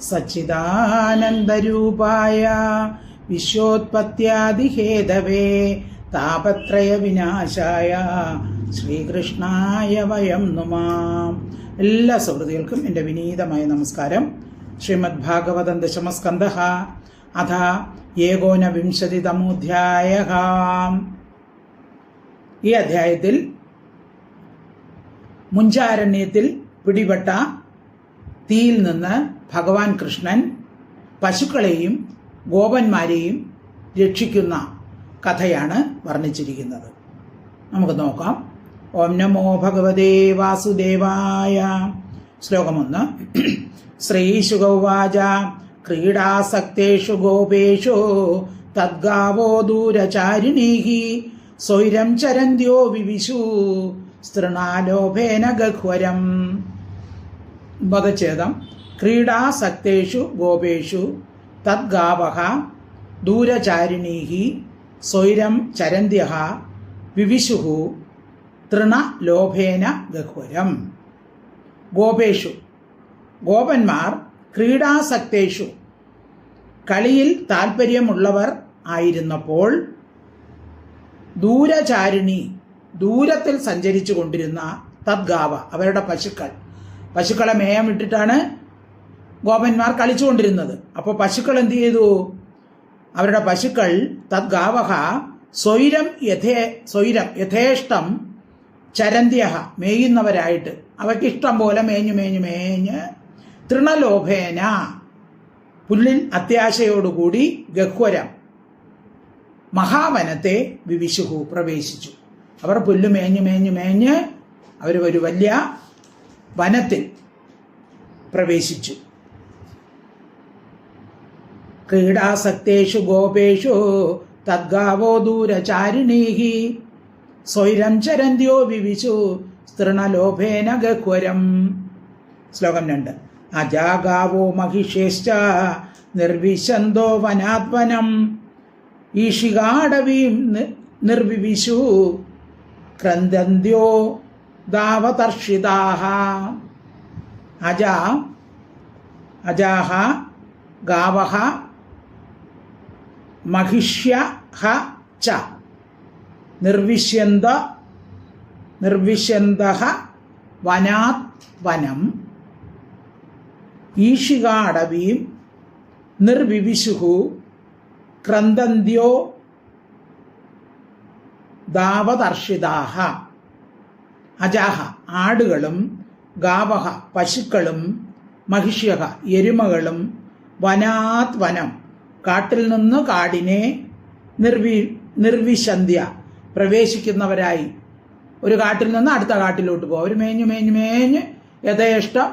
സച്ചിദാനന്ദരൂപായ വിശ്വോത്പത്യാദിഹേതവേ താപത്രയ വിനാശായ ശ്രീകൃഷ്ണായ വയം നുമാം. എല്ലാ സുഹൃത്തുക്കൾക്കും എൻ്റെ വിനീതമായ നമസ്കാരം. ശ്രീമദ് ഭാഗവതം ദശമസ്കന്ധഃ അഥ ഏകോനവിംശതിതമോധ്യായഃ. ഈ അധ്യായത്തിൽ മുഞ്ചാരണ്യത്തിൽ പിടിപെട്ട തീയിൽ നിന്ന് ഭഗവാൻ കൃഷ്ണൻ പശുക്കളെയും ഗോപന്മാരെയും രക്ഷിക്കുന്ന കഥയാണ് വർണ്ണിച്ചിരിക്കുന്നത്. നമുക്ക് നോക്കാം. ഓം നമോ ഭഗവതേ വാസുദേവായ. ശ്ലോകം 1. ശ്രീശുക ഉവാച ക്രീഡാസക്തേഷു ഗോപേഷു തദ്ഗാവോ ദൂരചാരിണീഃ സ്വൈരം ചരന്ത്യോ വിവിശു സ്തൃണാലോഭേന ഗഹ്വരം. പദച്ഛേദം. ക്രീഡാസക്തേഷു ഗോപേഷു തദ്ഗാവഃ ദൂരചാരിണീഃ സ്വൈരം ചരന്ത്യഃ വിവിശുഃ തൃണലോഭേന ഗഹ്വരം. ഗോപേഷു ഗോപന്മാർ ക്രീഡാസക്തേഷു കളിയിൽ താൽപ്പര്യമുള്ളവർ ആയിരുന്നപ്പോൾ ദൂരചാരിണി ദൂരത്തിൽ സഞ്ചരിച്ചു കൊണ്ടിരുന്ന തദ്ഗാവ അവരുടെ പശുക്കളെ മേയം ഇട്ടിട്ടാണ് ഗോപന്മാർ കളിച്ചുകൊണ്ടിരുന്നത്. അപ്പോൾ പശുക്കൾ എന്ത് ചെയ്തു? അവരുടെ പശുക്കൾ തദ്ഗാവഹ സ്വൈരം യഥേഷ്ടം ചരന്ത്യഹ മേയുന്നവരായിട്ട് അവയ്ക്ക് ഇഷ്ടം പോലെ മേഞ്ഞ് തൃണലോഭേന പുല്ലിൽ അത്യാശയോടുകൂടി ഗഹ്വരം മഹാവനത്തെ വിവിശുഹു പ്രവേശിച്ചു. അവർ പുല്ല് മേഞ്ഞ് അവർ ഒരു വലിയ വനത്തിൽ പ്രവേശിച്ചു. ക്രീഡാസക്തേഷു ഗോപേഷു തദ്ഗാവോ ദൂരചാരിണീഃ സ്വൈരം ചരന്ത്യോ വിവിശു തൃണലോഭേന ഗഹ്വരം. ശ്ലോകം 2. അജാഗാവോ മഹിഷേശ്ച നിർവിശന്തോ വനാത്വനം ഈഷികാടവീം നിർവിവിശു ക്രന്ദന്ത്യോ ദാവതർഷിതാഃ. അജാഹ ഗാവഃ മഹിഷ്യഃ ച നിർവിശ്യന്തഃ വനാത് വനം ഈഷികാടവീം നിർവിവിശുഃ ക്രന്ദന്ത്യോ ദാവതർഷിതാഃ. അജാഹ ആടുകളും ഗാവഹ പശുക്കളും മഹിഷ്യഹ എരുമകളും വനാത് വനം കാട്ടിൽ നിന്ന് കാടിനെ നിർവിശന്ധ്യ പ്രവേശിക്കുന്നവരായി ഒരു കാട്ടിൽ നിന്ന് അടുത്ത കാട്ടിലോട്ട് പോകും. അവർ മേഞ്ഞ് യഥേഷ്ടം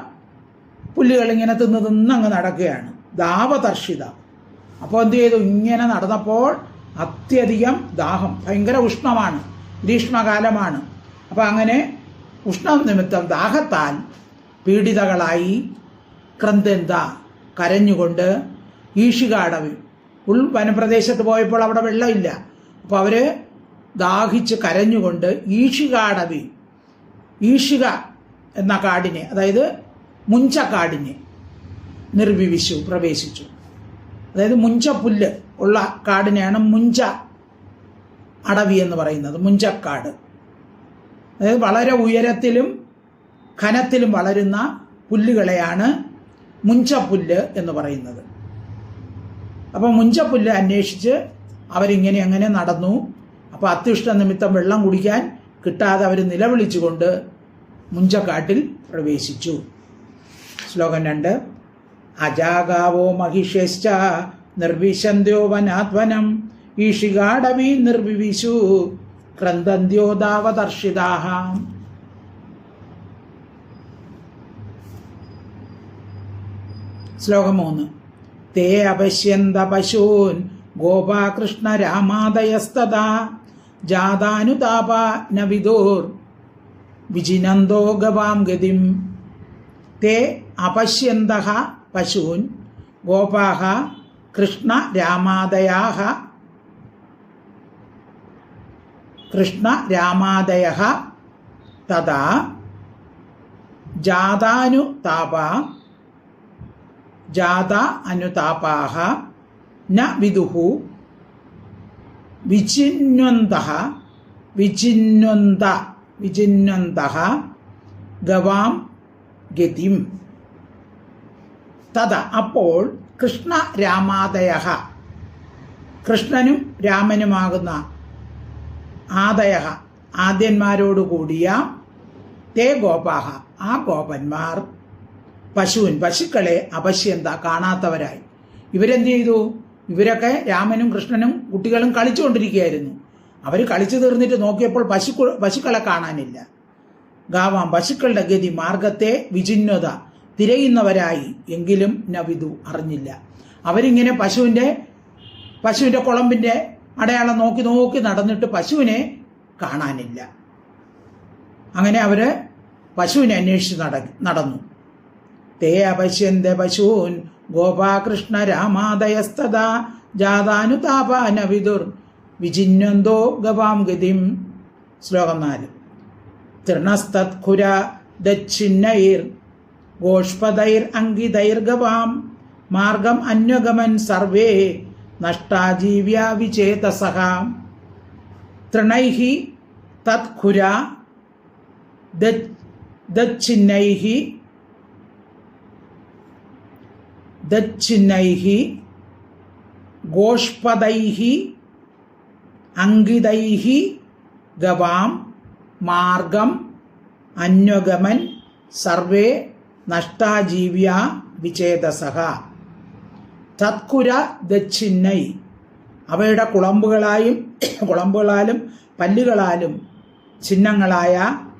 പുല്ലുകൾ ഇങ്ങനെ തിന്ന് അങ്ങ് നടക്കുകയാണ്. ദാവതർഷിത. അപ്പോൾ എന്ത് ചെയ്തു? ഇങ്ങനെ നടന്നപ്പോൾ അത്യധികം ദാഹം, ഭയങ്കര ഉഷ്ണമാണ്, ഗ്രീഷ്മകാലമാണ്. അപ്പം അങ്ങനെ ഉഷ്ണം നിമിത്തം ദാഹത്താൽ പീഡിതകളായി ക്രന്ദന്ത കരഞ്ഞുകൊണ്ട് ഈഷികാടവി വനപ്രദേശത്ത് പോയപ്പോൾ അവിടെ വെള്ളമില്ല. അപ്പോൾ അവർ ദാഹിച്ച് കരഞ്ഞുകൊണ്ട് ഈഷിക എന്ന കാടിനെ, അതായത് മുഞ്ചക്കാടിനെ നിർവിവിശു പ്രവേശിച്ചു. അതായത് മുഞ്ചപ്പുല്ല് ഉള്ള കാടിനെയാണ് മുഞ്ച അടവി എന്ന് പറയുന്നത്, മുഞ്ചക്കാട്. അതായത് വളരെ ഉയരത്തിലും ഘനത്തിലും വളരുന്ന പുല്ലുകളെയാണ് മുഞ്ചപ്പുല്ല് എന്ന് പറയുന്നത്. അപ്പോൾ മുഞ്ചപ്പുല്ല് അന്വേഷിച്ച് അവരിങ്ങനെ അങ്ങനെ നടന്നു. അപ്പോൾ അത്യുഷ്ട നിമിത്തം വെള്ളം കുടിക്കാൻ കിട്ടാതെ അവർ നിലവിളിച്ചുകൊണ്ട് മുഞ്ചക്കാട്ടിൽ പ്രവേശിച്ചു. ശ്ലോകം 2. അജാഗാവോ മഹിഷേശ്ച നിർവിശന്ത്യോ വനാത്വനം ഈഷികാടവീ നിർവിവിശു ക്രന്ദന്ത്യോ ദാവതർഷിതാഃ. ശ്ലോകം 3. തേ അപശ്യന്ത പശൂൻ ഗോപാകൃഷ്ണ രാമാദയസ്തദാ ജാതാനുതാപ ന വിദുർ വിജിനന്തോ ഗവാം ഗതിം. തേ അപശ്യന്തഃ പശൂൻ ഗോപാഃ കൃഷ്ണ രാമാദയാഃ കൃഷ്ണ രാമാദയഃ തഥാ ജാത അനുതാപാഹ ന വിദുഹു വിചിന്വന്തഃ ഗവാം ഗതിം. തഥ അപ്പോൾ കൃഷ്ണ രാമാദയഃ കൃഷ്ണനും രാമനുമാകുന്ന ആദയഃ ആദ്യന്മാരോടുകൂടിയ തേ ഗോപാഹ ആ ഗോപന്മാർ പശുക്കളെ അപശ്യന്ത കാണാത്തവരായി. ഇവരെന്ത് ചെയ്തു? ഇവരൊക്കെ രാമനും കൃഷ്ണനും കുട്ടികളും കളിച്ചുകൊണ്ടിരിക്കുകയായിരുന്നു. അവർ കളിച്ചു തീർന്നിട്ട് നോക്കിയപ്പോൾ പശുക്കളെ കാണാനില്ല. ഗാവാം പശുക്കളുടെ ഗതി മാർഗത്തെ വിചിന്വത തിരയുന്നവരായി. എങ്കിലും നവിതു അറിഞ്ഞില്ല. അവരിങ്ങനെ പശുവിന്റെ കുളമ്പിന്റെ അടയാളം നോക്കി നോക്കി നടന്നിട്ട് പശുവിനെ കാണാനില്ല. അങ്ങനെ അവര് പശുവിനെ അന്വേഷിച്ച് നടന്നു. തേ അപശ്യന്ത പശൂൻ ഗോപാകൃഷ്ണ രാമാദയസ്തദാ ജാതാനുതാപാന വിദുർ വിചിന്വന്തോ ഗവാം ഗതിം. ശ്ലോകം 4. തൃണസ്തത്ഖുര ദച്ഛിന്നൈർ ഗോഷ്പദൈർ അങ്കിതൈർഗവാം മാർഗം അന്വഗമൻ സർവേ നഷ്ടാജീവ്യ വിചേതസഃ. തൃണൈഃ തത്ഖുര ദച്ഛിന്നൈഃ ഗോഷ്പദൈഃ അങ്കിതൈഃ ഗവാം മാർഗം അന്വഗമൻ സർവേ നഷ്ടാജീവ്യ വിചേതസഃ. തത്കുര ദച്ഛിന്നൈ അവയുടെ കുളമ്പുകളാലും പല്ലുകളാലും ചിഹ്നങ്ങളായ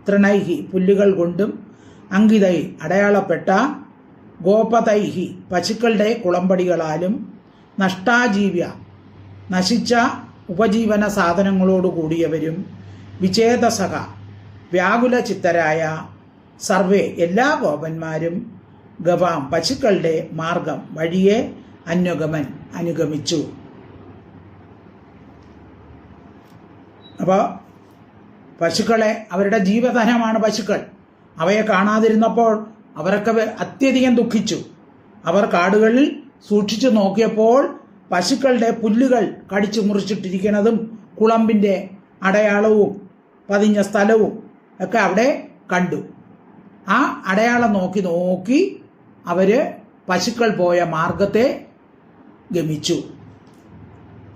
തൃണൈഹി പുല്ലുകൾ കൊണ്ടും അങ്കിതൈ അടയാളപ്പെട്ട ഗോപതൈഹി പശുക്കളുടെ കുളമ്പടികളാലും നഷ്ടാജീവ്യ നശിച്ച ഉപജീവന സാധനങ്ങളോടുകൂടിയവരും വിചേതസഹ വ്യാകുല ചിത്തരായ സർവേ എല്ലാ ഗോപന്മാരും ഗവാം പശുക്കളുടെ മാർഗം വഴിയെ അനുഗമിച്ചു. അപ്പോൾ പശുക്കളെ അവരുടെ ജീവധനമാണ് പശുക്കൾ. അവയെ കാണാതിരുന്നപ്പോൾ അവരൊക്കെ അത്യധികം ദുഃഖിച്ചു. അവർ കാടുകളിൽ സൂക്ഷിച്ചു നോക്കിയപ്പോൾ പശുക്കളുടെ പുല്ലുകൾ കടിച്ചു മുറിച്ചിട്ടിരിക്കുന്നതും കുളമ്പിൻ്റെ അടയാളവും പതിഞ്ഞ സ്ഥലവും ഒക്കെ അവിടെ കണ്ടു. ആ അടയാളം നോക്കി അവര് പശുക്കൾ പോയ മാർഗത്തെ ഗമിച്ചു.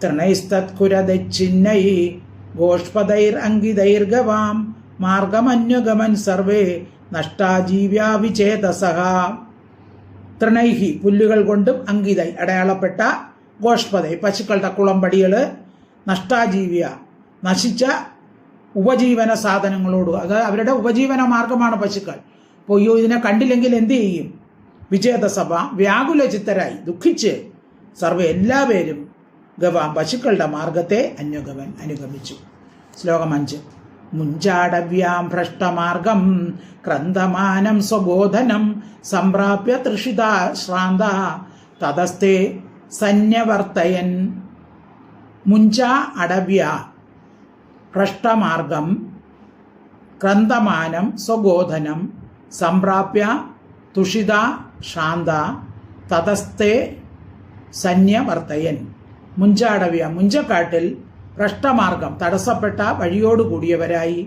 തൃണൈസ്തത്കുരദച്ഛിന്നൈ ഗോഷ്പദൈർ അങ്കിതൈർഗവാം മാർഗമന്വഗമൻ സർവേ നഷ്ടാജീവ്യ വിചേതസഃ. തൃണൈഹി പുല്ലുകൾ കൊണ്ടും അങ്കിതൈ അടയാളപ്പെട്ട ഗോഷ്പദൈ പശുക്കളുടെ കുളമ്പടികള് നഷ്ടാജീവ്യ നശിച്ച ഉപജീവന സാധനങ്ങളോട് അതായത് അവരുടെ ഉപജീവന മാർഗമാണ് പശുക്കൾ. പൊയ്യോ ഇതിനെ കണ്ടില്ലെങ്കിൽ എന്ത് ചെയ്യും? വിചേതസഭ വ്യാകുല ചിത്തരായി ദുഃഖിച്ച് സർവ്വ എല്ലാവരും ഗവാം പശുക്കളുടെ മാർഗത്തെ അനുഗമിച്ചു. ശ്ലോകം 5. മുഞ്ചാടവ്യാം ഭ്രഷ്ടമാർഗം ക്രന്ദമാനം സ്വബോധനം സംപ്രാപ്യ തൃഷിതാ ശ്രാന്ത തതസ്തേ സന്യവർത്തയൻ. മുഞ്ച അടവ്യ ഭ്രഷ്ടമാർഗം ക്രന്ദമാനം സ്വബോധനം സംപ്രാപ്യ തുഷിത ശാന്ത തതസ്തേ സന്യവർത്തയൻ. മുഞ്ചാടവ്യ മുഞ്ചക്കാട്ടിൽ ഭ്രഷ്ടമാർഗം തടസ്സപ്പെട്ട വഴിയോടുകൂടിയവരായി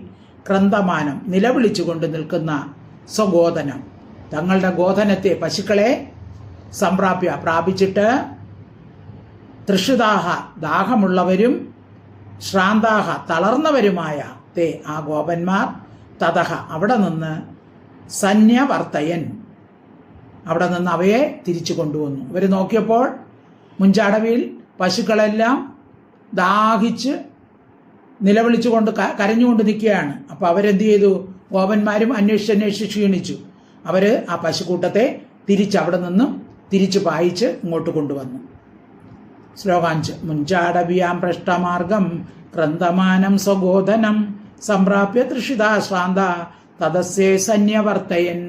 ക്രന്ദമാനം നിലവിളിച്ചുകൊണ്ട് നിൽക്കുന്ന സ്വഗോധനം തങ്ങളുടെ ഗോധനത്തെ പശുക്കളെ സംപ്രാപ്യ പ്രാപിച്ചിട്ട് തൃഷിതാഹ ദാഹമുള്ളവരും ശ്രാന്താഹ തളർന്നവരുമായ തേ ആ ഗോപന്മാർ തതഹ അവിടെ നിന്ന് സന്യവർത്തയൻ അവിടെ നിന്ന് അവയെ തിരിച്ചു കൊണ്ടുവന്നു. ഇവർ നോക്കിയപ്പോൾ മുഞ്ചാടവിയിൽ പശുക്കളെല്ലാം ദാഹിച്ച് നിലവിളിച്ചുകൊണ്ട് കരഞ്ഞുകൊണ്ട് നിൽക്കുകയാണ്. അപ്പോൾ അവരെന്ത് ചെയ്തു? ഗോപന്മാരും അന്വേഷിച്ച് ക്ഷീണിച്ചു. അവർ ആ പശുക്കൂട്ടത്തെ അവിടെ നിന്നും തിരിച്ചു പായിച്ച് ഇങ്ങോട്ട് കൊണ്ടുവന്നു. ശ്ലോകം 5. മുഞ്ചാടവ്യാം ഭ്രഷ്ടമാർഗം ക്രന്ദമാനം സ്വഗോധനം സംപ്രാപ്യ തൃഷിതാ ശ്രാന്ത തദസ്യേ സന്യവർത്തയൻ.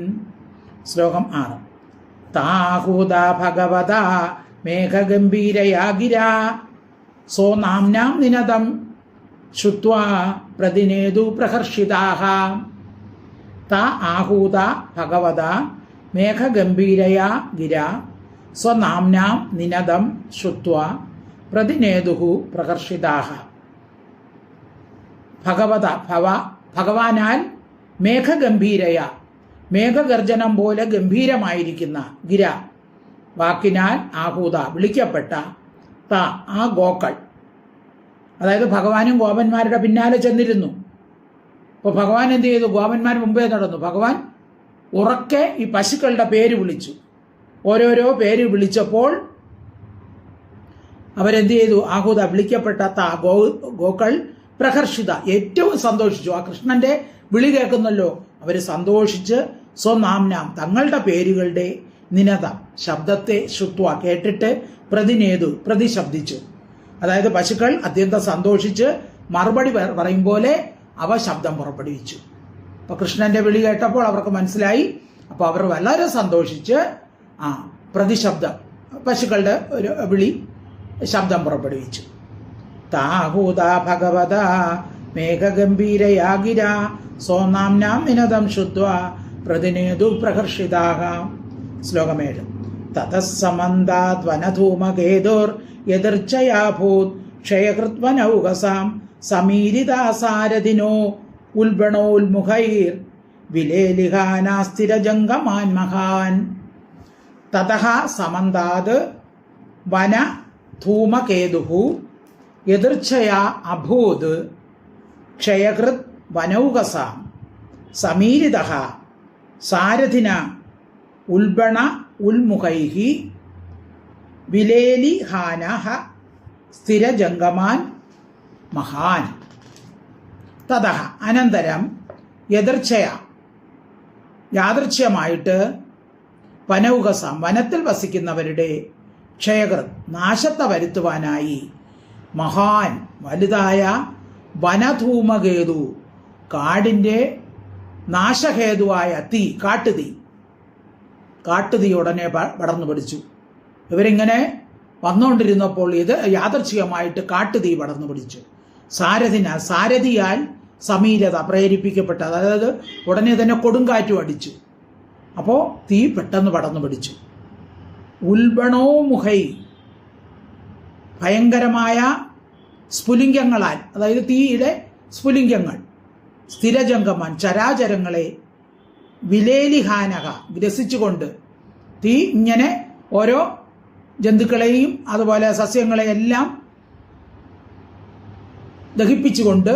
ശ്ലോകം 6. താഹൂത ഭഗവത മേഘഗംഭീരയാ ഗിരാ സോ നാംനാം നിനദം ശ്രുത്വാ പ്രതിനേതു പ്രഹർഷിതാഃ. താ ആഹൂത ഭഗവത മേഘഗംഭീരയാ ഗിര സ്വനാംനാം നിനദം ശ്രുത്വാ പ്രതിനേതുഹു പ്രകർഷിതാഹ. ഭഗവാനാൽ മേഘഗംഭീരയ, മേഘഗർജനം പോലെ ഗംഭീരമായിരിക്കുന്ന ഗിര, വാക്കിനാൽ ആഹൂത വിളിക്കപ്പെട്ട ത ആ ഗോക്കൾ, അതായത് ഭഗവാനും ഗോപന്മാരുടെ പിന്നാലെ ചെന്നിരുന്നു. അപ്പോൾ ഭഗവാൻ എന്ത് ചെയ്തു? ഗോപന്മാർ മുമ്പേ നടന്നു. ഭഗവാൻ ഉറക്കെ ഈ പശുക്കളുടെ പേര് വിളിച്ചു. ഓരോരോ പേര് വിളിച്ചപ്പോൾ അവരെന്ത് ചെയ്തു? ആഹൂത വിളിക്കപ്പെട്ട ഗോക്കൾ പ്രഹർഷിത ഏറ്റവും സന്തോഷിച്ചു. ആ കൃഷ്ണന്റെ വിളി കേൾക്കുന്നല്ലോ, അവർ സന്തോഷിച്ച് സ്വനാംനാം തങ്ങളുടെ പേരുകളുടെ നിനത ശബ്ദത്തെ ശ്രുത്വ കേട്ടിട്ട് പ്രതിശബ്ദിച്ചു. അതായത് പശുക്കൾ അത്യന്തം സന്തോഷിച്ച് മറുപടി പറയും പോലെ അവ ശബ്ദം പുറപ്പെടുവിച്ചു. അപ്പൊ കൃഷ്ണന്റെ വിളി കേട്ടപ്പോൾ അവർക്ക് മനസ്സിലായി. അപ്പൊ അവർ വളരെ സന്തോഷിച്ച് പ്രതിശബ്ദം, പശുക്കളുടെ ഒരു വിളി ശബ്ദം പുറപ്പെടുവിച്ചു. താഹൂത ഭഗവത മേഘഗംഭീരയാ ഗിര സോനാംനാം വിനദം ശ്രുത്വാ പ്രതിനേതു പ്രഹർഷിതാഹ. ശ്ലോകം 7. തതസ്സമന്താദ്വനധൂമകേതുർ യദർച്ചയാഭൂത് ക്ഷയകൃത്വനൗകസാം സമീരിതാസാരഥിനോ ഉൽബണോൽമുഖൈർ വിലേലിഹാനാസ്ഥിരജംഗമാൻ മഹാൻ. തതഃ സമന്താത് വനധൂമകേതുഃ യദർച്ഛയാ അഭൂത് ക്ഷയകൃത് വനൗകസാം സമീരിതഃ സാരഥിന ഉൽബണ ഉൽമുഖൈഃ വിലേലിഹാനഃ സ്ഥിരജംഗമാൻ മഹാൻ. തതഃ അനന്തരം യാദൃച്ഛ്യമായിട്ട് വനൗകസാം വനത്തിൽ വസിക്കുന്നവരുടെ ക്ഷയകൃത് നാശത്തെ വരുത്തുവാനായി മഹാൻ വലുതായ വനധൂമകേതു കാടിൻ്റെ നാശഹേതുവായ തീ കാട്ടുതീ ഉടനെ പടർന്നു പിടിച്ചു. ഇവരിങ്ങനെ വന്നുകൊണ്ടിരുന്നപ്പോൾ ഇത് യാദൃച്ഛികമായിട്ട് കാട്ടുതീ പടർന്നു പിടിച്ചു. സാരഥിയാൽ സമീരത പ്രേരിപ്പിക്കപ്പെട്ട, അതായത് ഉടനെ തന്നെ കൊടുങ്കാറ്റും അടിച്ചു. അപ്പോൾ തീ പെട്ടെന്ന് പടർന്നു പിടിച്ചു. ഉൽബണോമുഖൈ ഭയങ്കരമായ സ്ഫുലിംഗങ്ങളാൽ, അതായത് തീയുടെ സ്ഫുലിംഗങ്ങൾ സ്ഥിരജംഗമാൻ ചരാചരങ്ങളെ വിലേലിഹാനക ഗ്രസിച്ചുകൊണ്ട് തീ ഇങ്ങനെ ഓരോ ജന്തുക്കളെയും അതുപോലെ സസ്യങ്ങളെയെല്ലാം ദഹിപ്പിച്ചുകൊണ്ട്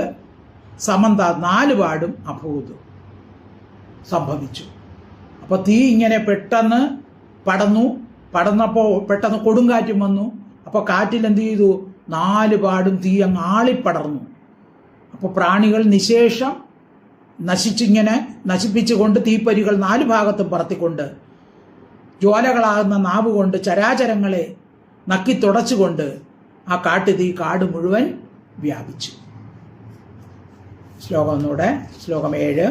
സമന്ത നാലുപാടും അഭൂത് സംഭവിച്ചു. അപ്പോൾ തീ ഇങ്ങനെ പെട്ടെന്ന് പടർന്നപ്പോൾ പെട്ടെന്ന് കൊടുങ്കാറ്റും വന്നു. അപ്പോൾ കാറ്റിൽ എന്ത് ചെയ്തു? നാലുപാടും തീ അങ്ങ് ആളിപ്പടർന്നു. അപ്പോൾ പ്രാണികൾ നിശേഷം നശിപ്പിച്ചുകൊണ്ട് തീപ്പൊരികൾ നാലു ഭാഗത്തും പറത്തിക്കൊണ്ട് ജ്വാലകളാകുന്ന നാവ് കൊണ്ട് ചരാചരങ്ങളെ നക്കി തുടച്ചുകൊണ്ട് ആ കാട്ടുതീ കാട് മുഴുവൻ വ്യാപിച്ചു. ശ്ലോകം ഒന്നുകൂടെ. ശ്ലോകം 7.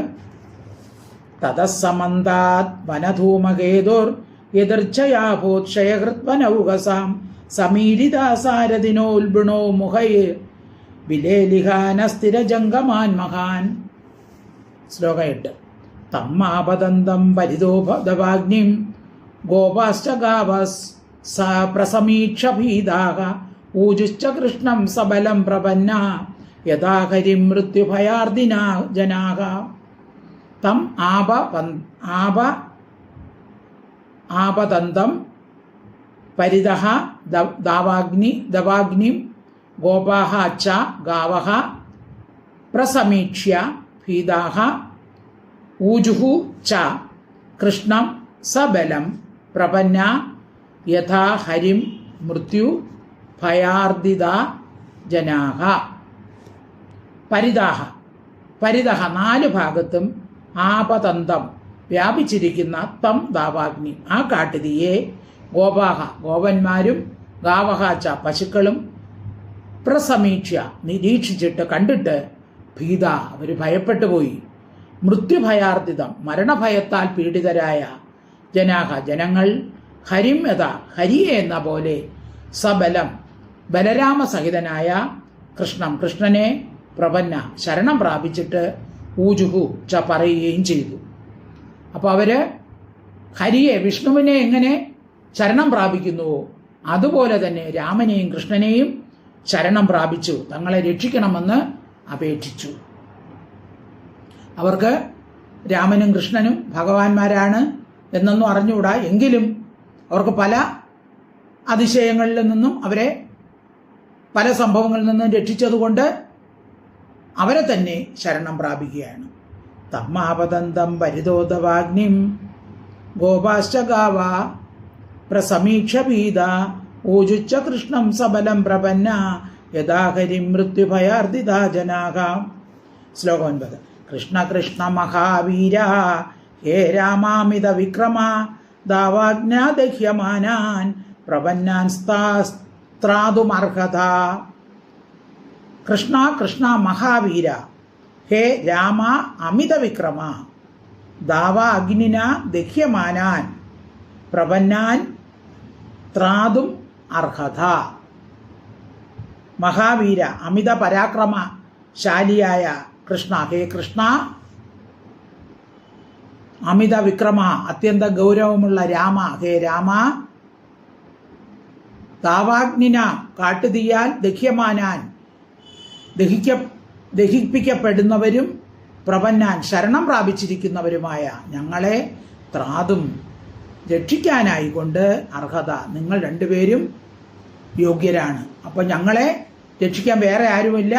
തതസ്സമന്താത് വനധൂമകേതുർ യദർച്ഛയാഭൂത് ക്ഷയകൃത്വനൗകസാം സമീരിതാസാരഥിനോ ഉൽബണോ മുഖൈർ വിലേലിഹാനസ്ഥിരജംഗമാൻ മഹാൻ. ശ്ലോകം 8. തമ്മാപതന്തം പരിതോപദവാഗ്നിം ഗോപാശ്ച ഗാവസ് പ്രസമീക്ഷ ഭീതാഹ ഊജുശ്ച കൃഷ്ണം സബലം പ്രപന്ന യഥാ ഹരിം മൃത്യുഭയാർദിനാ ജനാഹ. തം ആപതന്തം പരിതഃ ദവാഗ്നിം ഗോപാഃ ച ഗാവഃ പ്രസമീക്ഷ്യ ഭീതാഃ ഊജുഃ ച കൃഷ്ണം സബലം പ്രപന്ന യഥാ ഹരിം മൃത്യു ഭയാർദിതാ ജനാഹ. പരിതഃ നാലു ഭാഗത്തും ആപതന്തം വ്യാപിച്ചിരിക്കുന്ന തം ദാവാഗ്നി ആ കാട്ടുതീയെ ഗോപാഹ ഗോപന്മാരും ഗാവഹ ച പശുക്കളും പ്രസമീക്ഷ്യ നിരീക്ഷിച്ചിട്ട് കണ്ടിട്ട് ഭീത അവർ ഭയപ്പെട്ടു പോയി. മൃത്യുഭയാർദിതം മരണഭയത്താൽ പീഡിതരായ ജനാഹ ജനങ്ങൾ ഹരിം യഥാ ഹരിയെ എന്ന പോലെ സബലം ബലരാമസഹിതനായ കൃഷ്ണനെ പ്രപന്ന ശരണം പ്രാപിച്ചിട്ട് ഊജുഹു ച പറയുകയും ചെയ്തു. അപ്പോൾ അവർ ഹരിയെ, വിഷ്ണുവിനെ എങ്ങനെ ശരണം പ്രാപിക്കുന്നുവോ അതുപോലെ തന്നെ രാമനെയും കൃഷ്ണനെയും ശരണം പ്രാപിച്ചു തങ്ങളെ രക്ഷിക്കണമെന്ന് അപേക്ഷിച്ചു. അവർക്ക് രാമനും കൃഷ്ണനും ഭഗവാന്മാരാണ് എന്നൊന്നും അറിഞ്ഞുകൂടാ. എങ്കിലും അവർക്ക് പല അതിശയങ്ങളിൽ നിന്നും അവരെ പല സംഭവങ്ങളിൽ നിന്നും രക്ഷിച്ചതുകൊണ്ട് അവരെ തന്നെ ശരണം പ്രാപിക്കുകയാണ്. തമ്മാപതന്തം പരിതോദവാഗ്നിം ഗോപാശ്ച ഗാവ പ്രസമീക്ഷ പീത ഊജുച്ച കൃഷ്ണം സബലം പ്രപന്ന യഥാഹരിം മൃത്യുഭയാർദിതാ ജനാഹ. ശ്ലോകം 9. കൃഷ്ണ കൃഷ്ണ മഹാവീര ഹേ രാമാമിത വിക്രമ ദാവാജ്ഞാദഹ്യമാനാൻ പ്രപന്നാൻ സ്ത്രാതുമർഹത. കൃഷ്ണ കൃഷ്ണ മഹാവീര ഹേ രാമ അമിത വിക്രമ ദാവ അഗ്നിന ദഹ്യമാനാൻ പ്രപന്നാൻ ത്രാതും അർഹത. മഹാവീര അമിത പരാക്രമശാലിയായ കൃഷ്ണ, ഹേ കൃഷ്ണ അമിത വിക്രമ അത്യന്ത ഗൗരവമുള്ള രാമ, ഹേ രാമ താവാഗ്നിന കാട്ടുതീയാൽ ദഹ്യമാനാൻ ദഹിപ്പിക്കപ്പെടുന്നവരും പ്രപന്നാൻ ശരണം പ്രാപിച്ചിരിക്കുന്നവരുമായ ഞങ്ങളെ ത്രാതും രക്ഷിക്കാനായിക്കൊണ്ട് അർഹത, നിങ്ങൾ രണ്ടുപേരും യോഗ്യരാണ്. അപ്പോൾ ഞങ്ങളെ രക്ഷിക്കാൻ വേറെ ആരുമില്ല,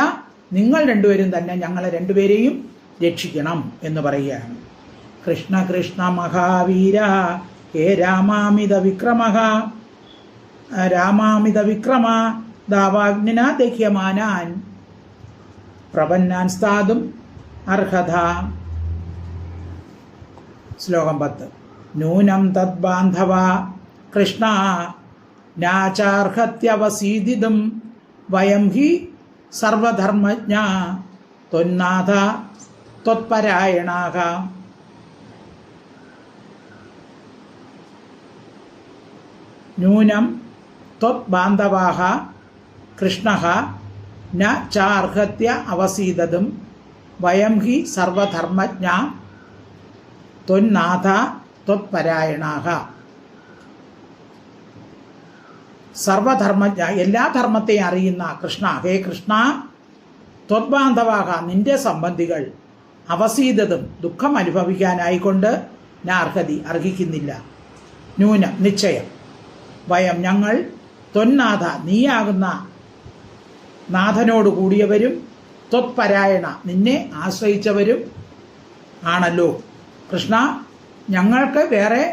നിങ്ങൾ രണ്ടുപേരും തന്നെ ഞങ്ങളെ രണ്ടുപേരെയും രക്ഷിക്കണം എന്ന് പറയുകയാണ്. കൃഷ്ണ കൃഷ്ണ മഹാവീര ഹേ രാമാമിത വിക്രമ ദാവാഗ്നിന ദഹ്യമാനാൻ പ്രപന്നാൻ സ്ഥാതും അർഹത. ശ്ലോകം 10. നൂനം തദ്ബാന്ധവ കൃഷ്ണ നാചാർഹത്യവസീദിതും വയം ഹി സർവധർമ്മജ്ഞ ത്വന്നാഥ ത്വത്പരായണാഃ. നൂനം ത്വത്ബാന്ധവാഃ കൃഷ്ണഃ ന ചാർഹത്യ അവസീദതും വയം ഹി സർവധർമ്മജ്ഞ ത്വന്നാഥ ത്വത്പരായണാഃ. സർവധർമ്മജ്ഞ എല്ലാ ധർമ്മത്തെയും അറിയുന്ന കൃഷ്ണ, ഹേ കൃഷ്ണ ത്വത്ബാന്ധവാഹ നിന്റെ സംബന്ധികൾ അവസീതതും ദുഃഖം അനുഭവിക്കാനായിക്കൊണ്ട് അർഹിക്കുന്നില്ല. നൂനം നിശ്ചയം, വയം ഞങ്ങൾ ത്വന്നാഥ നീയാകുന്ന നാഥനോട് കൂടിയവരും ത്വത്പരായണ നിന്നെ ആശ്രയിച്ചവരും ആണല്ലോ. കൃഷ്ണ ഞങ്ങൾക്ക് വേറെ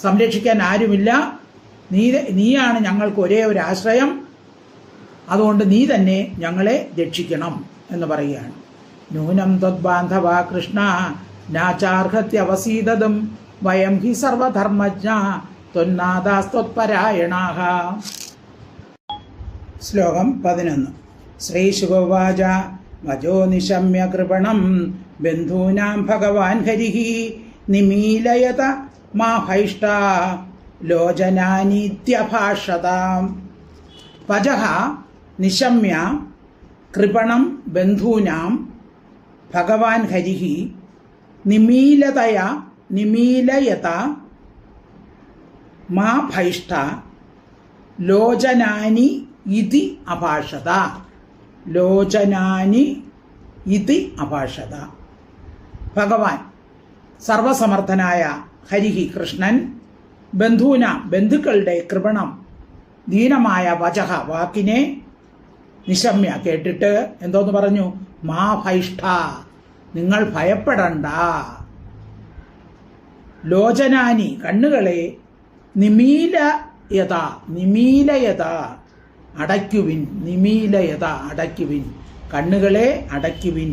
സംരക്ഷിക്കാൻ ആരുമില്ല, നീയാണ് ഞങ്ങൾക്ക് ഒരേ ഒരു ആശ്രയം, അതുകൊണ്ട് നീ തന്നെ ഞങ്ങളെ രക്ഷിക്കണം എന്ന് പറയുകയാണ്. നൂനം ത്വദ്ബാന്ധവ കൃഷ്ണ നാചാർഹത്യവസീദതും വയം ഹി സർവധർമ്മജ്ഞ ത്വന്നാഥാസ്ത്വത്പരായണാഃ. ശ്ലോകം 11. ശ്രീശുകോവാച വജോ നിശമ്യ കൃപണം ബന്ധൂനാം ഭഗവാൻ ഹരിഃ നിമീലയത മാഹൈഷ്ട ലോചനാനീത്യഭാഷതാം. വജഃ നിശമ്യ കൃപണം ബന്ധൂനാം ഭഗവാൻ ഹരിഃ നിമീലയത മാ ഭൈഷ്ട ലോചനാനി ഇതി അഭാഷത. ലോചനാനി ഇതി അഭാഷത. ഭഗവാൻ സർവസമർത്ഥനായ ഹരിഹി കൃഷ്ണൻ ബന്ധൂന ബന്ധുക്കളുടെ കൃപണം ദീനമായ വചഹ വാക്കിനെ നിശമ്യ കേട്ടിട്ട് എന്തോന്ന് പറഞ്ഞു? മാ ഭൈഷ്ഠ നിങ്ങൾ ഭയപ്പെടണ്ട. ലോചനാനി കണ്ണുകളെ നിമീലയത അടയ്ക്കുവിൻ. നിമീലയത അടയ്ക്കുവിൻ, കണ്ണുകളെ അടയ്ക്കുവിൻ.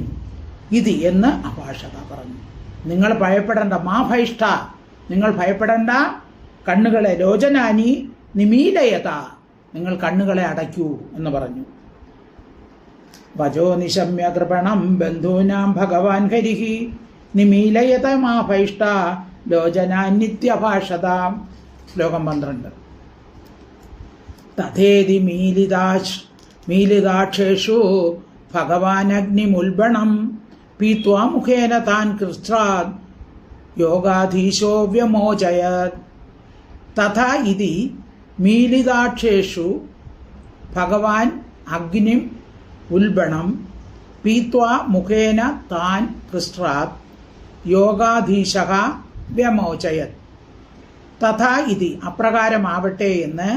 ഇത് എന്ന് അഭാഷത പറഞ്ഞു. നിങ്ങൾ ഭയപ്പെടേണ്ട. മാ ഭൈഷ്ഠ നിങ്ങൾ ഭയപ്പെടേണ്ട. കണ്ണുകളെ ലോചനാനി നിമീലയത നിങ്ങൾ കണ്ണുകളെ അടയ്ക്കൂ എന്ന് പറഞ്ഞു. വജോ നിശമ്യ കൃപണം ബന്ധൂനാം ഭഗവാൻ ഹരിഃ നിമീലയത മാ ഭൈഷ്ഠ ലോചനാന്യഭാഷത. ശ്ലോകം 12. തഥേതി മീലിതാക്ഷേഷു ഭഗവാനഗ്നിമുൽബണം പീത്വാ മുഖേന താൻ കൃച്ഛ്രാത് യോഗാധീശോ വ്യമോചയത്. തഥാ ഇതി മീലിതാക്ഷേഷു ഭഗവാൻ അഗ്നിം ഉൽബണം പീത്വാ മുഖേന താൻ പൃഷ്ട്രാത് യോഗാധീശഃ വ്യമോചയത്. തഥാ ഇതി അപ്രകാരമാവട്ടെ എന്ന്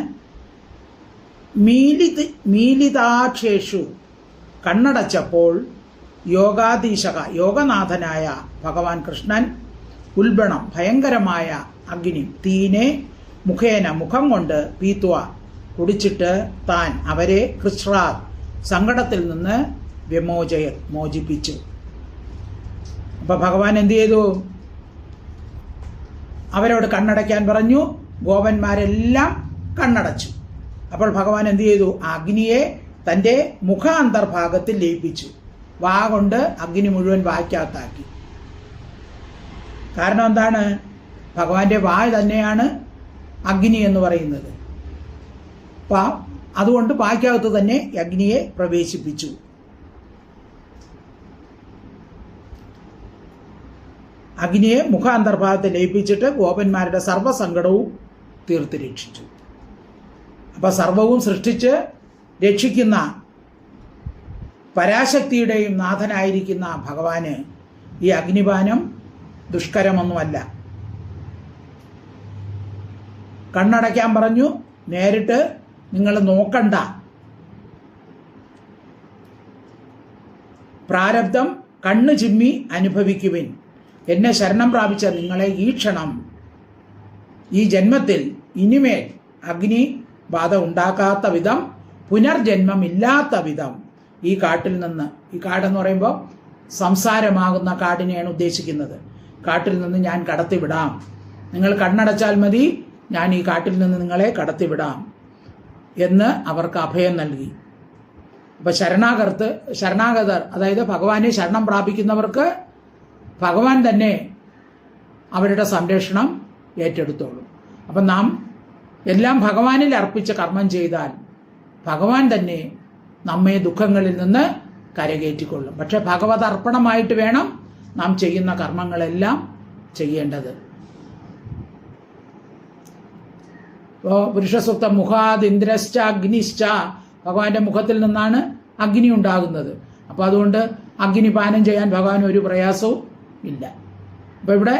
മീലിതാക്ഷേഷു കണ്ണടച്ചപ്പോൾ യോഗാധീശക യോഗനാഥനായ ഭഗവാൻ കൃഷ്ണൻ ഉൽബണം ഭയങ്കരമായ അഗ്നി തീനെ മുഖേന മുഖം കൊണ്ട് പീത്വ കുടിച്ചിട്ട് താൻ അവരെ കൃഷ്ണാത് സങ്കടത്തിൽ നിന്ന് വിമോചയത് മോചിപ്പിച്ചു. അപ്പൊ ഭഗവാൻ എന്ത് ചെയ്തു? അവരോട് കണ്ണടയ്ക്കാൻ പറഞ്ഞു. ഗോപന്മാരെല്ലാം കണ്ണടച്ചു. അപ്പോൾ ഭഗവാൻ എന്ത് ചെയ്തു? അഗ്നിയെ തൻ്റെ മുഖാന്തർഭാഗത്തിൽ ലയിപ്പിച്ചു. വാ കൊണ്ട് അഗ്നി മുഴുവൻ വായ്ക്കകത്താക്കി. കാരണം എന്താണ്? ഭഗവാന്റെ വായ തന്നെയാണ് അഗ്നി എന്ന് പറയുന്നത്. അതുകൊണ്ട് വായ്ക്കകത്ത് തന്നെ അഗ്നിയെ പ്രവേശിപ്പിച്ചു. അഗ്നിയെ മുഖാന്തർഭാഗത്ത് ലയിപ്പിച്ചിട്ട് ഗോപന്മാരുടെ സർവ്വസങ്കടവും തീർത്ത് രക്ഷിച്ചു. അപ്പൊ സർവവും സൃഷ്ടിച്ച് രക്ഷിക്കുന്ന പരാശക്തിയുടെയും നാഥനായിരിക്കുന്ന ഭഗവാന് ഈ അഗ്നിപാനം ദുഷ്കരമൊന്നുമല്ല. കണ്ണടയ്ക്കാൻ പറഞ്ഞു. നേരിട്ട് നിങ്ങൾ നോക്കണ്ട, പ്രാരബ്ധം കണ്ണു ചിമ്മി അനുഭവിക്കുവിൻ. എന്നെ ശരണം പ്രാപിച്ച നിങ്ങളെ ഈ ക്ഷണം ഈ ജന്മത്തിൽ ഇനിമേൽ അഗ്നി ബാധ ഉണ്ടാക്കാത്ത വിധം, പുനർജന്മമില്ലാത്ത വിധം ഈ കാട്ടിൽ നിന്ന്, ഈ കാടെന്ന് പറയുമ്പോൾ സംസാരമാകുന്ന കാടിനെയാണ് ഉദ്ദേശിക്കുന്നത്, കാട്ടിൽ നിന്ന് ഞാൻ കടത്തിവിടാം. നിങ്ങൾ കണ്ണടച്ചാൽ മതി, ഞാൻ ഈ കാട്ടിൽ നിന്ന് നിങ്ങളെ കടത്തിവിടാം എന്ന് അവർക്ക് അഭയം നൽകി. അപ്പൊ ശരണാഗതർ അതായത് ഭഗവാനെ ശരണം പ്രാപിക്കുന്നവർക്ക് ഭഗവാൻ തന്നെ അവരുടെ സംരക്ഷണം ഏറ്റെടുത്തോളും. അപ്പം നാം എല്ലാം ഭഗവാനിൽ അർപ്പിച്ച് കർമ്മം ചെയ്താൽ ഭഗവാൻ തന്നെ നമ്മെ ദുഃഖങ്ങളിൽ നിന്ന് കരകയറ്റിക്കൊള്ളും. പക്ഷെ ഭഗവത് അർപ്പണമായിട്ട് വേണം നാം ചെയ്യുന്ന കർമ്മങ്ങളെല്ലാം ചെയ്യേണ്ടത്. ഇപ്പോൾ പുരുഷസൂക്തം മുഖാദ് ഇന്ദ്രശ്ച അഗ്നിശ്ച, ഭഗവാന്റെ മുഖത്തിൽ നിന്നാണ് അഗ്നി ഉണ്ടാകുന്നത്. അപ്പോൾ അതുകൊണ്ട് അഗ്നിപാനം ചെയ്യാൻ ഭഗവാൻ ഒരു പ്രയാസവും ഇല്ല. അപ്പൊ ഇവിടെ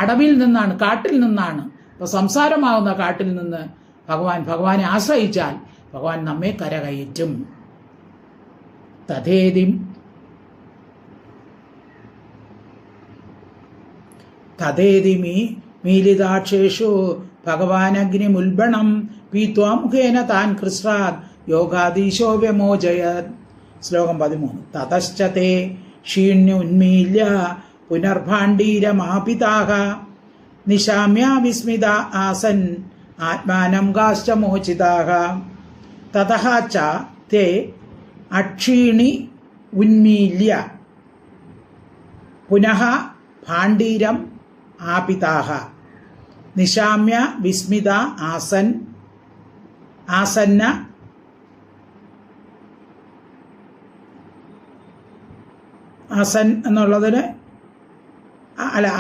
അടവിൽ നിന്നാണ്, കാട്ടിൽ നിന്നാണ്. അപ്പൊ സംസാരമാവുന്ന കാട്ടിൽ നിന്ന് ഭഗവാനെ ആശ്രയിച്ചാൽ ഭഗവാൻ നമ്മെ കരകയറ്റും. തഥേതി മീലിതാക്ഷേഷു ഭഗവാനഗ്നിമുൽബണം പീത്വാ മുഖേന താൻ കൃഷ്ണാത് യോഗാധീശോ വ്യമോചയത്. ശ്ലോകം 13. തതശ്ചതേ ക്ഷീണ്യുന്മീല്യ പുനർഭാണ്ഡീരമാപിതാഃ നിശാമ്യ വിസ്മിത ആസൻ ആത്മാനം ഗാശ്ച മോചിതാഃ. തതഃ ച തേ അക്ഷീണി ഉന്മീല്യ പുനഃ ഭാണ്ഡീരം ആപിതാഃ നിശാമ്യ വിസ്മിത ആസന്ന ആസൻ എന്നുള്ളതിന്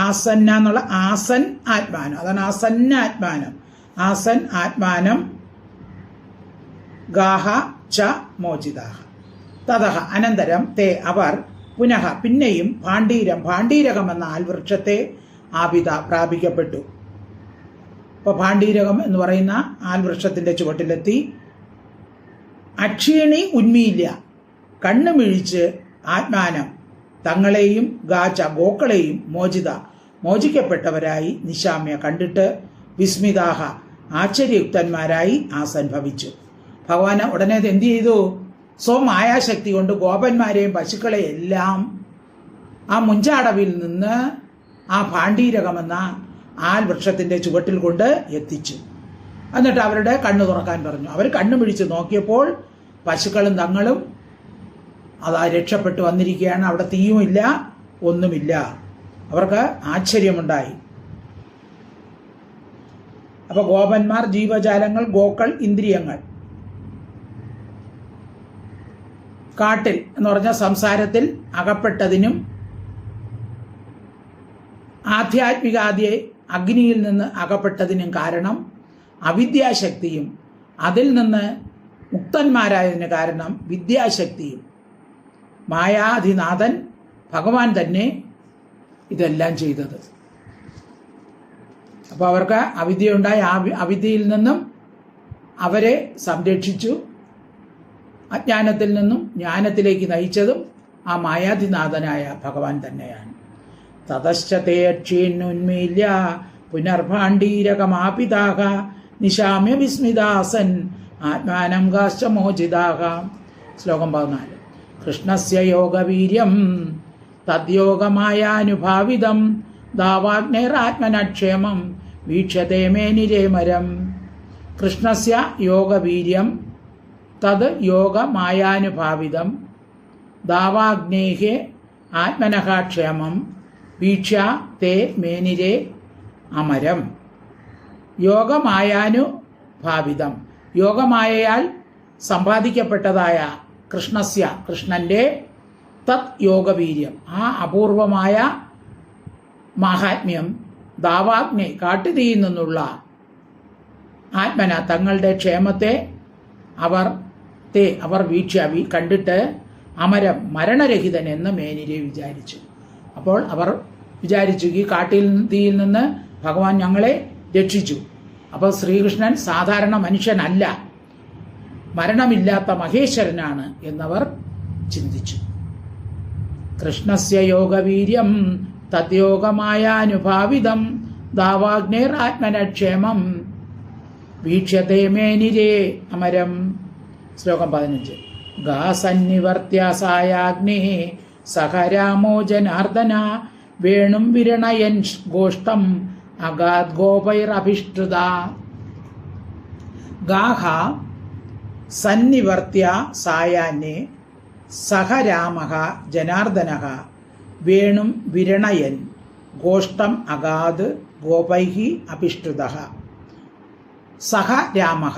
ആസന്ന എന്നുള്ള ആസൻ ആത്മാനം, അതാണ് ആസന്ന ആത്മാനം. ആസൻ ആത്മാനം ഗാഹ ച മോചിതാഹ. തതഹ അനന്തരം തേ അവർ പുനഃ പിന്നെയും ഭാണ്ഡീരകം എന്ന ആൽവൃക്ഷത്തെ ആപിത പ്രാപിക്കപ്പെട്ടു. അപ്പോൾ ഭാണ്ഡീരകം എന്ന് പറയുന്ന ആൽവൃക്ഷത്തിന്റെ ചുവട്ടിലെത്തി. അക്ഷീണി ഉന്മീല്യ കണ്ണുമിഴിച്ച് ആത്മാനം തങ്ങളെയും ഗാച്ച ഗോക്കളെയും മോചിക്കപ്പെട്ടവരായി നിശാമ്യ കണ്ടിട്ട് വിസ്മിതാഹ ആശ്ചര്യയുക്തന്മാരായി ആസൻ ഭവിച്ചു. ഭഗവാൻ ഉടനെ എന്ത് ചെയ്തു? സ്വമായാശക്തി കൊണ്ട് ഗോപന്മാരെയും പശുക്കളെയും എല്ലാം ആ മുഞ്ചാടവിൽ നിന്ന് ആ ഭാണ്ഡീരകമെന്ന ആൽവൃക്ഷത്തിന്റെ ചുവട്ടിൽ കൊണ്ട് എത്തിച്ചു. എന്നിട്ട് അവരുടെ കണ്ണു തുറക്കാൻ പറഞ്ഞു. അവർ കണ്ണു പിടിച്ച് നോക്കിയപ്പോൾ പശുക്കളും തങ്ങളും അതാ രക്ഷപ്പെട്ടു വന്നിരിക്കുകയാണ്. അവിടെ തീയുമില്ല, ഒന്നുമില്ല. അവർക്ക് ആശ്ചര്യമുണ്ടായി. അപ്പൊ ഗോപന്മാർ, ജീവജാലങ്ങൾ, ഗോക്കൾ, ഇന്ദ്രിയങ്ങൾ കാട്ടിൽ എന്ന് പറഞ്ഞ സംസാരത്തിൽ അകപ്പെട്ടതിനും ആധ്യാത്മികാദിയെ അഗ്നിയിൽ നിന്ന് അകപ്പെട്ടതിനും കാരണം അവിദ്യാശക്തിയും അതിൽ നിന്ന് മുക്തന്മാരായതിന് കാരണം വിദ്യാശക്തിയും. മായാധിനാഥൻ ഭഗവാൻ തന്നെ ഇതെല്ലാം ചെയ്തത്. അപ്പോൾ അവർക്ക് അവിദ്യയുണ്ടായി. ആ അവിദ്യയിൽ നിന്നും അവരെ സംരക്ഷിച്ചു. അജ്ഞാനത്തിൽ നിന്നും ജ്ഞാനത്തിലേക്ക് നയിച്ചതും ആ മായാധിനാഥനായ ഭഗവാൻ തന്നെയാണ്. തതശ്ചതേക്ഷീന്നുന്മീല്യ പുനർഭാണ്ഡീരകമാപിതാഹ നിശാമ്യ വിസ്മിതാസൻ ആത്മാനം കാശ്ച മോചിതാഹ. ശ്ലോകം 14. കൃഷ്ണസ്യ യോഗവീര്യം തദ്യോഗമായാനുഭാവിതം ദാവാഗ്നേരാത്മനക്ഷേമം വീക്ഷതേ മേനിരേമരം. കൃഷ്ണസ്യ യോഗവീര്യം തത് യോഗമായാനുഭാവിതം ദാവാഗ്നേഹേ ആത്മനഃ ക്ഷേമം വീക്ഷ തേ മേനിരേ അമരം. യോഗമായാനുഭാവിതം, യോഗമായയാൽ സമ്പാദിക്കപ്പെട്ടതായ കൃഷ്ണസ്യ, കൃഷ്ണന്റെ തത് യോഗവീര്യം, ആ അപൂർവമായ മാഹാത്മ്യം ദാവാഗ്നി, കാട്ടുതീയിൽ നിന്നുള്ള ആത്മന, തങ്ങളുടെ ക്ഷേമത്തെ അവർ വീക്ഷ കണ്ടിട്ട് അമരം, മരണരഹിതൻ എന്ന് മേനിരെ വിചാരിച്ചു. അപ്പോൾ അവർ വിചാരിച്ചു, ഈ കാട്ടിൽ തീയിൽ നിന്ന് ഭഗവാൻ ഞങ്ങളെ രക്ഷിച്ചു. അപ്പോൾ ശ്രീകൃഷ്ണൻ സാധാരണ മനുഷ്യനല്ല, മരണമില്ലാത്ത മഹേശ്വരനാണ് എന്നവർ ചിന്തിച്ചു. കൃഷ്ണസ്യ യോഗവീര്യം തദ്യോഗമായാനുഭാവിതം ദാവാഗ്നേരാത്മനക്ഷേമം വീക്ഷതേ മേനിരേ അമരം. ശ്ലോകം 15. ഗാസന്നിവർത്യസായാഗ്നേ സഹ രാമോ ജനാർദ്ദന വേണും വിരണയൻ ഗോഷ്ടം അഗാത് ഗോപൈരഭിഷ്ഠൃത. ഗാഹ സന്നിവർത്യ സായാന്യേ സഹ രാമഃ ജനാർദ്ദനഃ വേണും വിരണയൻ ഗോഷ്ടം അഗാത് ഗോപൈഃ അഭിഷ്ഠൃതഃ. സഹ രാമഃ,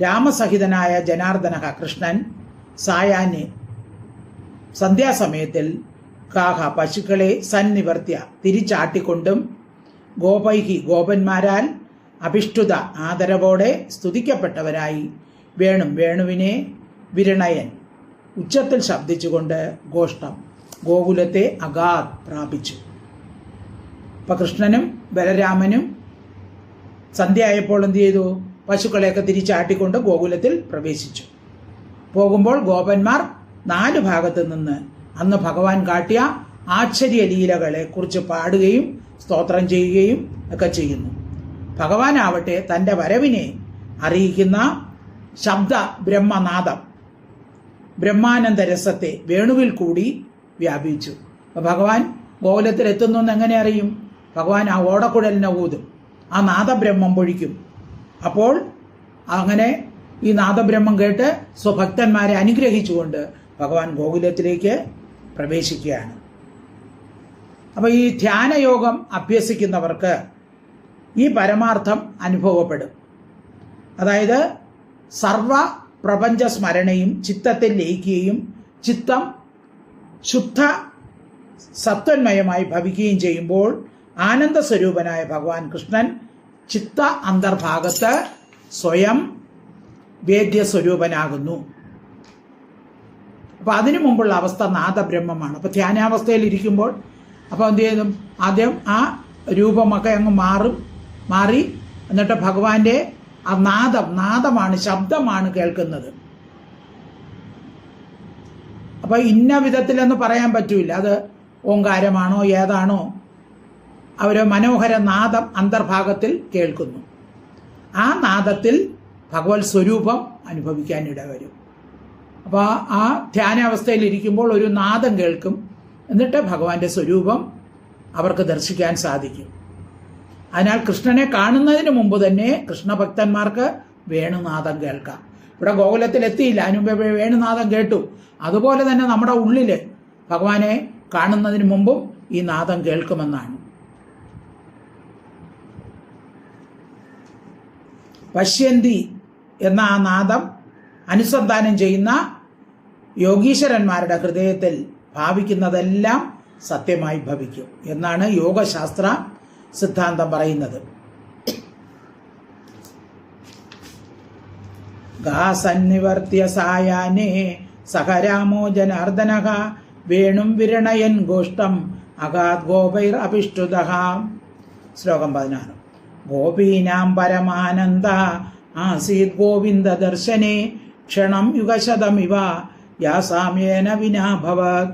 രാമസഹിതനായ ജനാർദ്ദനഃ കൃഷ്ണൻ, സായാന്യേ സന്ധ്യാസമയത്തിൽ, ഗാഹ പശുക്കളെ, സന്നിവർത്തിയ തിരിച്ചാട്ടിക്കൊണ്ടും, ഗോപൈഹി ഗോപന്മാരാൽ, അഭിഷ്ഠുത ആദരവോടെ സ്തുതിക്കപ്പെട്ടവരായി, വേണും വേണുവിനെ, വിരണയൻ ഉച്ചത്തിൽ ശബ്ദിച്ചുകൊണ്ട്, ഗോഷ്ടം ഗോകുലത്തെ അഗാത് പ്രാപിച്ചു. അപ്പം കൃഷ്ണനും ബലരാമനും സന്ധ്യയായപ്പോൾ എന്ത് ചെയ്തു? പശുക്കളെയൊക്കെ തിരിച്ചാട്ടിക്കൊണ്ട് ഗോകുലത്തിൽ പ്രവേശിച്ചു. പോകുമ്പോൾ ഗോപന്മാർ 4 ഭാഗത്തു നിന്ന് അന്ന് ഭഗവാൻ കാട്ടിയ ആശ്ചര്യ ലീലകളെ കുറിച്ച് പാടുകയും സ്തോത്രം ചെയ്യുകയും ഒക്കെ ചെയ്യുന്നു. ഭഗവാനാവട്ടെ തൻ്റെ വരവിനെ അറിയിക്കുന്ന ശബ്ദ ബ്രഹ്മനാദം, ബ്രഹ്മാനന്ദ രസത്തെ വേണുവിൽ കൂടി വ്യാപിച്ചു. അപ്പോൾ ഭഗവാൻ ഗോകുലത്തിൽ എത്തുന്നു എന്ന് എങ്ങനെ അറിയും? ഭഗവാൻ ആ ഓടക്കുഴലിനെ ഊതും, ആ നാദബ്രഹ്മം പൊഴിക്കും. അപ്പോൾ അങ്ങനെ ഈ നാദബ്രഹ്മം കേട്ട് സ്വഭക്തന്മാരെ അനുഗ്രഹിച്ചുകൊണ്ട് ഭഗവാൻ ഗോകുലത്തിലേക്ക് പ്രവേശിക്കുകയാണ്. അപ്പോൾ ഈ ധ്യാനയോഗം അഭ്യസിക്കുന്നവർക്ക് ഈ പരമാർത്ഥം അനുഭവപ്പെടും. അതായത് സർവ പ്രപഞ്ച സ്മരണയും ചിത്തത്തിൽ ലയിക്കുകയും ചിത്തം ശുദ്ധ സത്വന്മയമായി ഭവിക്കുകയും ചെയ്യുമ്പോൾ ആനന്ദ സ്വരൂപനായ ഭഗവാൻ കൃഷ്ണൻ ചിത്ത അന്തർഭാഗത്ത് സ്വയം വേദ്യസ്വരൂപനാകുന്നു. അപ്പോൾ അതിനു മുമ്പുള്ള അവസ്ഥ നാദബ്രഹ്മമാണ്. അപ്പോൾ ധ്യാനാവസ്ഥയിൽ ഇരിക്കുമ്പോൾ അപ്പോൾ എന്ത് ചെയ്യും? ആദ്യം ആ രൂപമൊക്കെ അങ്ങ് മാറി എന്നിട്ട് ഭഗവാന്റെ ആ നാദമാണ്, ശബ്ദമാണ് കേൾക്കുന്നത്. അപ്പോൾ ഇന്ന വിധത്തിലെന്ന് പറയാൻ പറ്റൂല, അത് ഓങ്കാരമാണോ ഏതാണോ, അവർ മനോഹര നാദം അന്തർഭാഗത്തിൽ കേൾക്കുന്നു. ആ നാദത്തിൽ ഭഗവത് സ്വരൂപം അനുഭവിക്കാനിട വരും. അപ്പോൾ ആ ധ്യാനാവസ്ഥയിൽ ഇരിക്കുമ്പോൾ ഒരു നാദം കേൾക്കും, എന്നിട്ട് ഭഗവാന്റെ സ്വരൂപം അവർക്ക് ദർശിക്കാൻ സാധിക്കും. അതിനാൽ കൃഷ്ണനെ കാണുന്നതിന് മുമ്പ് തന്നെ കൃഷ്ണഭക്തന്മാർക്ക് വേണുനാദം കേൾക്കാം. ഇവിടെ ഗോകുലത്തിൽ എത്തിയില്ല, അതിനുമുമ്പ് വേണുനാദം കേട്ടു. അതുപോലെ തന്നെ നമ്മുടെ ഉള്ളിൽ ഭഗവാനെ കാണുന്നതിന് മുമ്പും ഈ നാദം കേൾക്കുമെന്നാണ്. പശ്യന്തി എന്ന ആ നാദം അനുസന്ധാനം ചെയ്യുന്ന യോഗീശ്വരന്മാരുടെ ഹൃദയത്തിൽ ഭാവിക്കുന്നതെല്ലാം സത്യമായി ഭവിക്കും എന്നാണ് യോഗശാസ്ത്ര സിദ്ധാന്തം പറയുന്നത്. ഗാസന്നിവർത്തിയ സായാനേ സഹരാമോ ജനാർദ്ദനഃ വേണും വിരണയൻ ഗോഷ്ടം അഗാത് ഗോപൈർ അഭിഷ്ടുതഃ. ശ്ലോകം 16. ഗോപീനാം പരമാനന്ദ ആസീത് ഗോവിന്ദ ദർശനേ ക്ഷണം യുഗശതമിവ യാസാമ്യേന വിനാ ഭവത്.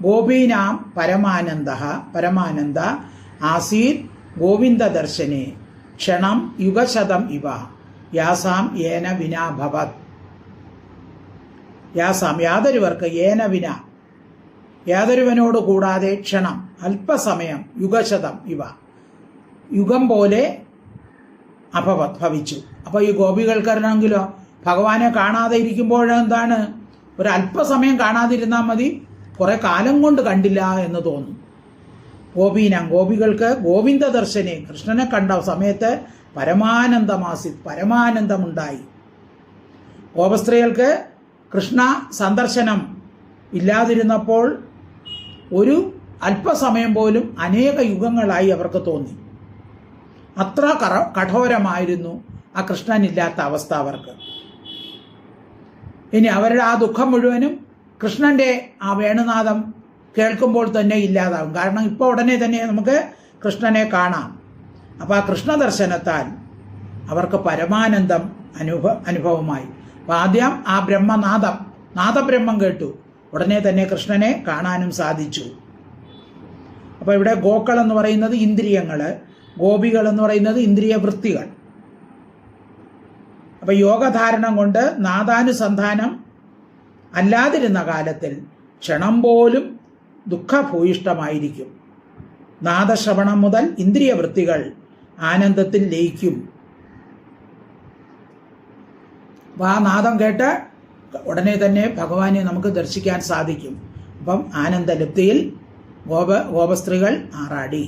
ഗോപീനാം പരമാനന്ദ ആസീത് ഗോവിന്ദ ദർശനേ ക്ഷണം യുഗശതം ഇവ യാസാം യേന വിനാ ഭവത്. യാസാം യാതൊരുവർക്ക് ഏന വിന യാതൊരുവനോട് കൂടാതെ ക്ഷണം അല്പസമയം യുഗശതം ഇവ യുഗം പോലെ അഭവത് ഭവിച്ചു. അപ്പോൾ ഈ ഗോപികൾക്കാണെങ്കിലോ ഭഗവാനെ കാണാതെ ഇരിക്കുമ്പോഴെന്താണ്, ഒരു അല്പസമയം കാണാതിരുന്നാൽ മതി, കുറെ കാലം കൊണ്ട് കണ്ടില്ല എന്ന് തോന്നും. ഗോപികൾക്ക് ഗോവിന്ദ ദർശനെ കൃഷ്ണനെ കണ്ട സമയത്ത് പരമാനന്ദമുണ്ടായി. ഗോപസ്ത്രീകൾക്ക് കൃഷ്ണ സന്ദർശനം ഇല്ലാതിരുന്നപ്പോൾ ഒരു അല്പസമയം പോലും അനേക യുഗങ്ങളായി അവർക്ക് തോന്നി. അത്ര കഠോരമായിരുന്നു ആ കൃഷ്ണനില്ലാത്ത അവസ്ഥ അവർക്ക്. ഇനി അവരുടെ ആ ദുഃഖം മുഴുവനും കൃഷ്ണന്റെ ആ വേണുനാദം കേൾക്കുമ്പോൾ തന്നെ ഇല്ലാതാവും. കാരണം ഇപ്പോൾ ഉടനെ തന്നെ നമുക്ക് കൃഷ്ണനെ കാണാം. അപ്പോൾ ആ കൃഷ്ണ ദർശനത്താൽ അവർക്ക് പരമാനന്ദം അനുഭവമായി. അപ്പം ആദ്യം ആ നാദബ്രഹ്മം കേട്ടു, ഉടനെ തന്നെ കൃഷ്ണനെ കാണാനും സാധിച്ചു. അപ്പോൾ ഇവിടെ ഗോക്കൾ എന്ന് പറയുന്നത് ഇന്ദ്രിയങ്ങൾ, ഗോപികൾ എന്ന് പറയുന്നത് ഇന്ദ്രിയ വൃത്തികൾ. അപ്പം യോഗധാരണം കൊണ്ട് നാദാനുസന്ധാനം അല്ലാതിരുന്ന കാലത്തിൽ ക്ഷണം പോലും ദുഃഖഭൂയിഷ്ടമായിരിക്കും. നാദശ്രവണം മുതൽ ഇന്ദ്രിയ വൃത്തികൾ ആനന്ദത്തിൽ ലയിക്കും. അപ്പം ആ നാദം കേട്ട് ഉടനെ തന്നെ ഭഗവാനെ നമുക്ക് ദർശിക്കാൻ സാധിക്കും. അപ്പം ആനന്ദലബ്ധിയിൽ ഗോപസ്ത്രീകൾ ആറാടി.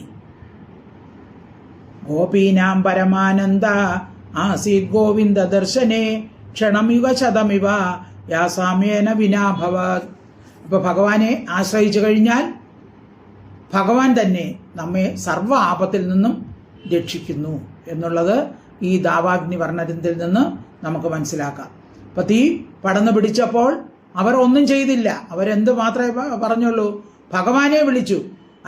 ഗോപീനാം പരമാനന്ദ ആസീത് ഗോവിന്ദ ദർശനേ ക്ഷണം യുഗശതമിവ യാസാമ്യേന വിനാ ഭവത്. അപ്പോൾ ഭഗവാനെ ആശ്രയിച്ചു കഴിഞ്ഞാൽ ഭഗവാൻ തന്നെ നമ്മെ സർവ്വ ആപത്തിൽ നിന്നും രക്ഷിക്കുന്നു എന്നുള്ളത് ഈ ദാവാഗ്നി വർണ്ണനത്തിൽ നിന്ന് നമുക്ക് മനസ്സിലാക്കാം. അപ്പം തീ പടർന്നു പിടിച്ചപ്പോൾ അവർ ഒന്നും ചെയ്തില്ല. അവരെന്ത് മാത്രമേ പറഞ്ഞുള്ളൂ, ഭഗവാനെ വിളിച്ചു,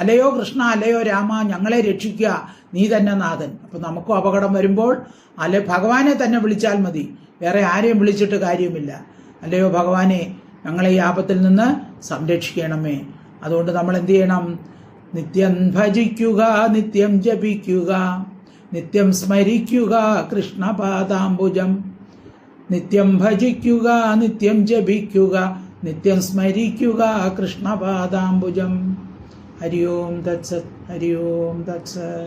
അല്ലയോ കൃഷ്ണ, അല്ലയോ രാമ, ഞങ്ങളെ രക്ഷിക്കുക, നീ തന്നെ നാഥൻ. അപ്പം നമുക്കും അപകടം വരുമ്പോൾ ഭഗവാനെ തന്നെ വിളിച്ചാൽ മതി, വേറെ ആരെയും വിളിച്ചിട്ട് കാര്യമില്ല. അല്ലയോ ഭഗവാനെ, ഞങ്ങളെ ഈ ആപത്തിൽ നിന്ന് സംരക്ഷിക്കണമേ. അതുകൊണ്ട് നമ്മൾ എന്ത് ചെയ്യണം? നിത്യം ഭജിക്കുക, നിത്യം ജപിക്കുക, നിത്യം സ്മരിക്കുക കൃഷ്ണപാദാംബുജം. നിത്യം ഭജിക്കുക, നിത്യം ജപിക്കുക, നിത്യം സ്മരിക്കുക കൃഷ്ണപാദാംബുജം. ഹരി ഓം തത്സത്, ഹരി ഓം തത്സത്.